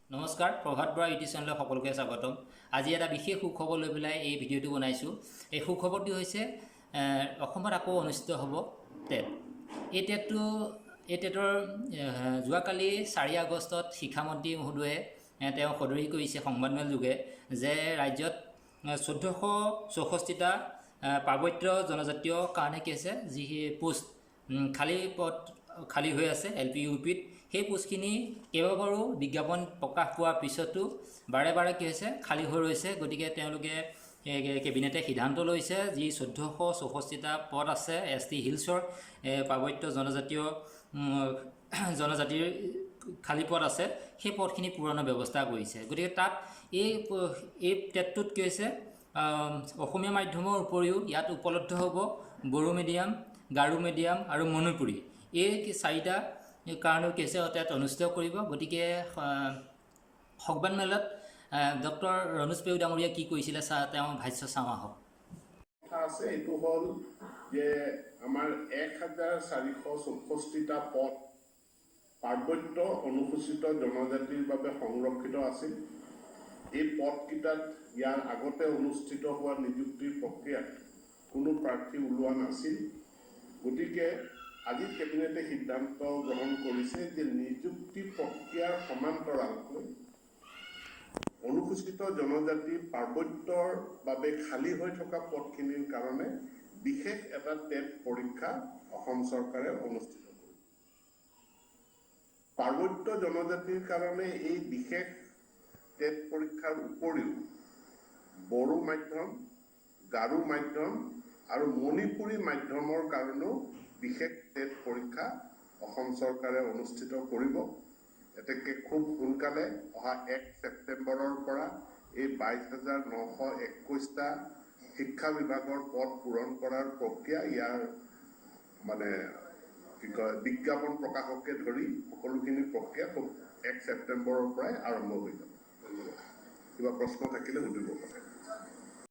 নমস্কাৰ, প্ৰভাত বৰা ইউটিউব চেনেললৈ সকলোকে স্বাগতম। আজি এটা বিশেষ সুখবৰ লৈ পেলাই এই ভিডিঅ'টো বনাইছোঁ। এই সুখবৰটো হৈছে অসমত আকৌ অনুষ্ঠিত হ'ব টেট। এই টেটৰ যোৱাকালি 4 আগষ্টত শিক্ষামন্ত্ৰী মহোদয়ে তেওঁ সদৰি কৰিছে সংবাদমেল যোগে যে ৰাজ্যত 1464টা পাৰ্বত্য জনজাতীয় কাৰণে কি আছে যি পোষ্ট খালী হৈ আছে LP UPত। সেই পোষ্টখিনি কেইবাবাৰো বিজ্ঞাপন প্ৰকাশ পোৱাৰ পিছতো বাৰে বাৰে কি হৈছে খালী হৈ ৰৈছে। গতিকে তেওঁলোকে কেবিনেটে সিদ্ধান্ত লৈছে যি 1464টা পদ আছে ST হিলছৰ পাৰ্বত্য জনজাতিৰ খালী পদ আছে, সেই পদখিনি পূৰণৰ ব্যৱস্থা কৰিছে। গতিকে তাত এই টেটটোত কি হৈছে অসমীয়া মাধ্যমৰ উপৰিও ইয়াত উপলব্ধ হ'ব বড়ো মিডিয়াম, গাৰো মিডিয়াম আৰু মণিপুৰী। এই 4টা কাৰণেও কি হৈছে তাত অনুষ্ঠিত কৰিব। গতিকে সংবাদমেলত ডক্টৰ ৰণোজ পেগু ডাঙৰীয়া কি কৈছিলে তেওঁ ভাষ্য চাওঁ আহক। কথা আছে এইটো হ'ল যে আমাৰ 1464টা পদ পাৰ্বত্য অনুসূচিত জনজাতিৰ বাবে সংৰক্ষিত আছিল। এই পদকেইটাত ইয়াৰ আগতে অনুষ্ঠিত হোৱা নিযুক্তিৰ প্ৰক্ৰিয়াত কোনো প্ৰাৰ্থী ওলোৱা নাছিল। গতিকে আজি কেবিনেটে সিদ্ধান্ত গ্ৰহণ কৰিছে যে নিযুক্তি প্ৰক্ৰিয়াৰ সমান্তৰালকৈ অনুসূচিত জনজাতি পাৰ্বত্যৰ বাবে খালী হৈ থকা পদখিনিৰ কাৰণে বিশেষ এটা টেট পৰীক্ষা অসম চৰকাৰে অনুষ্ঠিত কৰিব। পাৰ্বত্য জনজাতিৰ কাৰণে এই বিশেষ টেট পৰীক্ষাৰ উপৰিও বড়ো মাধ্যম, গাৰো মাধ্যম আৰু মণিপুৰী মাধ্যমৰ কাৰণেও বিশেষ টেট পৰীক্ষা অসম চৰকাৰে অনুষ্ঠিত কৰিব। এতেকে খুব সোনকালে অহা 1 ছেপ্টেম্বৰৰ পৰা এই 22,921টা শিক্ষা বিভাগৰ পদ পূৰণ কৰাৰ প্ৰক্ৰিয়া ইয়াৰ বিজ্ঞাপন প্ৰকাশকে ধৰি সকলোখিনি প্ৰক্ৰিয়া খুব 1 ছেপ্টেম্বৰৰ পৰাই আৰম্ভ হৈ যাব। কিবা প্ৰশ্ন থাকিলে সুধিব পাৰে।